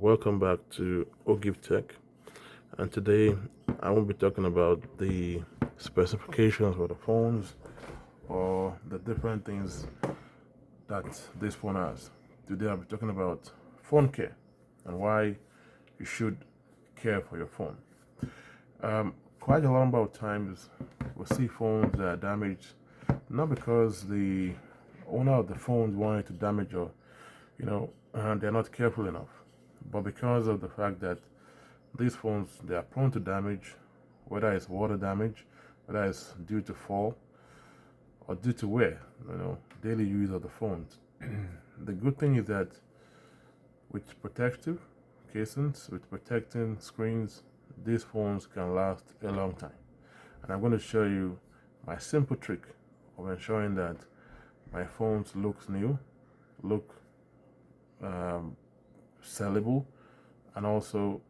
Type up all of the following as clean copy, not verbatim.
Welcome back to Ogive Tech, and today I won't be talking about the specifications for the phones or the different things that this phone has. Today I'll be talking about phone care and why you should care for your phone. Quite a number of times we see phones that are damaged, not because the owner of the phone wanted to damage or they're not careful enough, but because of the fact that these phones, they are prone to damage, whether it's water damage, whether it's due to fall or due to wear, daily use of the phones. The good thing is that with protective casings, with protecting screens, these phones can last a long time. And I'm going to show you my simple trick of ensuring that my phones looks new, look sellable, and also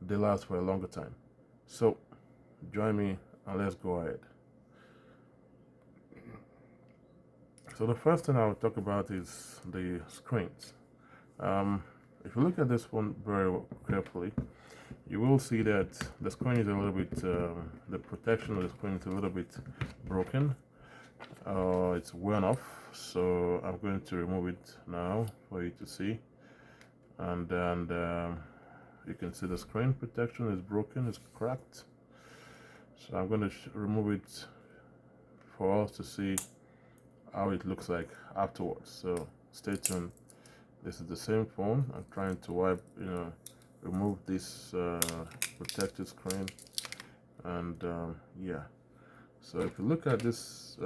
they last for a longer time. So join me and let's go ahead. So the first thing I'll talk about is the screens. If you look at this one very carefully, you will see that the screen is a little bit, the protection of the screen is a little bit broken. It's worn off, so I'm going to remove it now for you to see. And then you can see the screen protection is broken, it's cracked. So I'm going to remove it for us to see how it looks like afterwards. So stay tuned. This is the same phone. I'm trying to remove this protected screen, and yeah. So if you look at this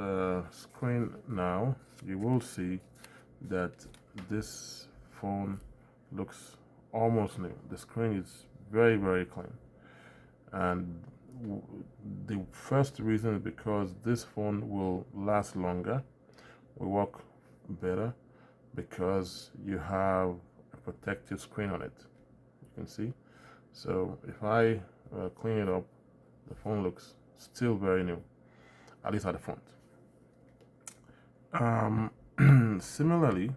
screen now, you will see that this phone looks almost new. The screen is very, very clean, and the first reason is because this phone will last longer, will work better, because you have a protective screen on it. You can see. So if I clean it up, the phone looks still very new, at least at the front. Similarly,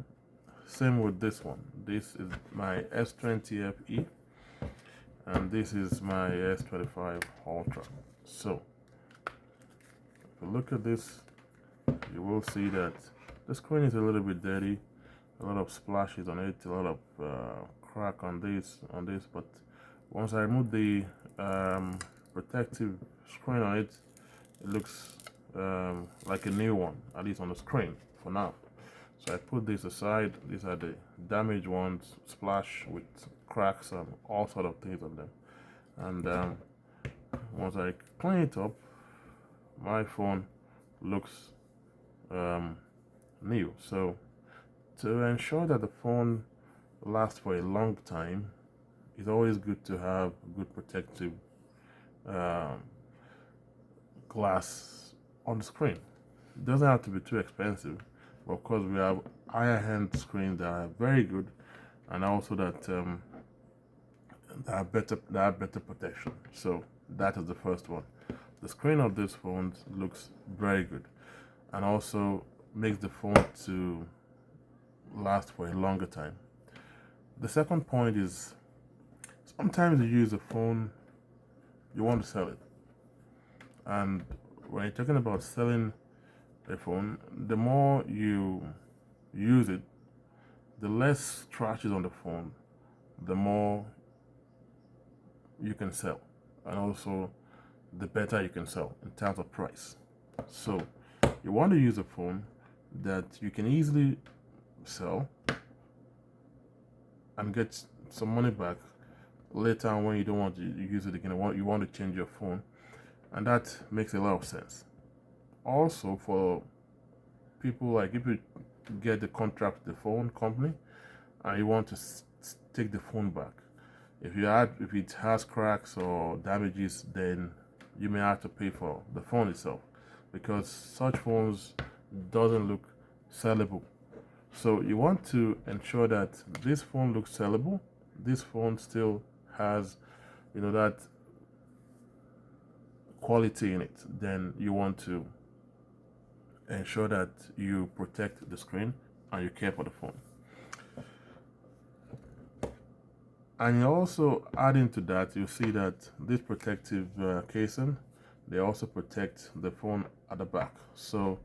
same with this one. This is my S20FE, and this is my S25 Ultra. So if you look at this, you will see that the screen is a little bit dirty, a lot of splashes on it, a lot of crack on this, but once I remove the protective screen on it, it looks like a new one, at least on the screen for now. So I put this aside. These are the damaged ones, splash with cracks and all sort of things on them. And once I clean it up, my phone looks new. So to ensure that the phone lasts for a long time, it's always good to have good protective glass on the screen. It doesn't have to be too expensive, but of course we have higher end screens that are very good, and also that have better protection. So that is the first one. The screen of this phone looks very good, and also makes the phone to last for a longer time. The second point is, sometimes you use a phone, you want to sell it, and when you're talking about selling a phone, the more you use it, the less scratches on the phone, the more you can sell, and also the better you can sell in terms of price. So you want to use a phone that you can easily sell and get some money back later on when you don't want to use it again. You want to change your phone, and that makes a lot of sense. Also, for people, like if you get the contract with the phone company and you want to take the phone back, if it has cracks or damages, then you may have to pay for the phone itself, because such phones doesn't look sellable. So you want to ensure that this phone looks sellable. This phone still has, that quality in it. Then you want to ensure that you protect the screen and you care for the phone. And also adding to that, you see that this protective casing, they also protect the phone at the back. So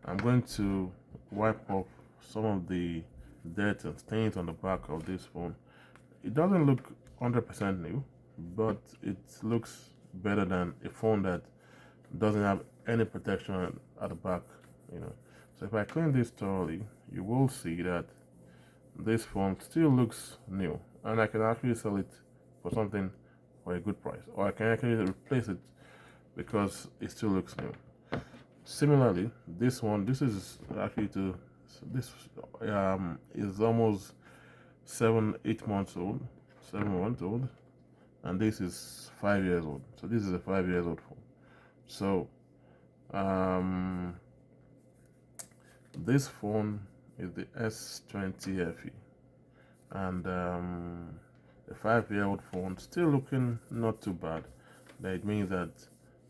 I'm going to wipe off some of the dirt and stains on the back of this phone. It doesn't look 100% new, but it looks better than a phone that doesn't have any protection at the back, you know. So if I clean this thoroughly, you will see that this phone still looks new, and I can actually sell it for something for a good price, or I can actually replace it because it still looks new. Similarly, this is actually to this is almost 7 8 months old, 7 months old, and this is 5 years old. So this is a 5 years old phone. So um, this phone is the S20 FE, and the 5 year old phone still looking not too bad. That means that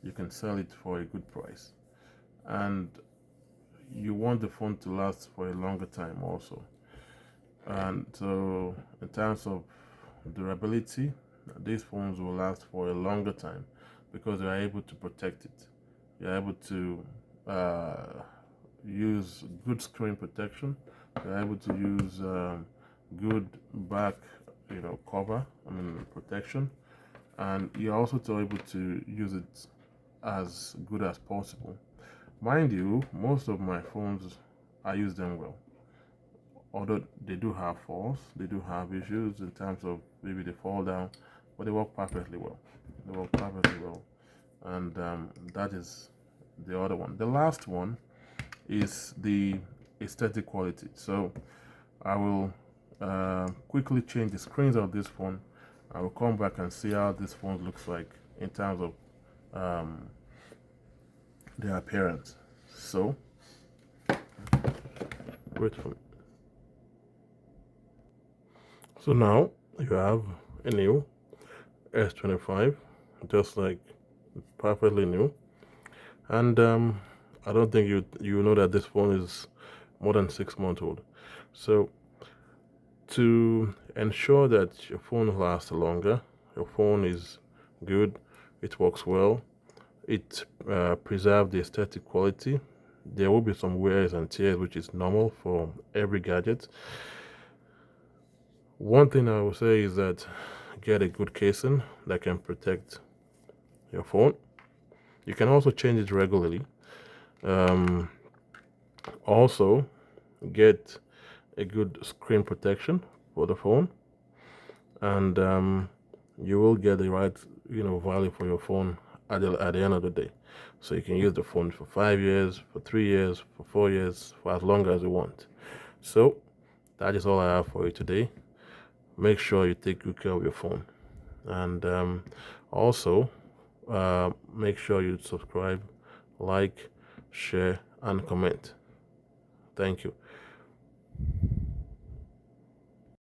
you can sell it for a good price, and you want the phone to last for a longer time also. And so in terms of durability, these phones will last for a longer time because they are able to protect it. You're able to use good screen protection. You're able to use good back, cover. Protection, and you're also able to use it as good as possible. Mind you, most of my phones, I use them well. Although they do have faults, they do have issues in terms of maybe they fall down, but they work perfectly well. They work perfectly well, and that is the other one. The last one is the aesthetic quality. So I will quickly change the screens of this phone. I will come back and see how this phone looks like in terms of their appearance. So wait for me. So now you have a new S25, just like perfectly new. And I don't think you know that this phone is more than 6 months old. So to ensure that your phone lasts longer, your phone is good, it works well, it preserves the aesthetic quality. There will be some wears and tears, which is normal for every gadget. One thing I will say is that get a good casing that can protect your phone. You can also change it regularly. Also, get a good screen protection for the phone, and you will get the right value for your phone at the end of the day. So you can use the phone for 5 years, for 3 years, for 4 years, for as long as you want. So that is all I have for you today. Make sure you take good care of your phone, and also make sure you subscribe, like, share, and comment. Thank you.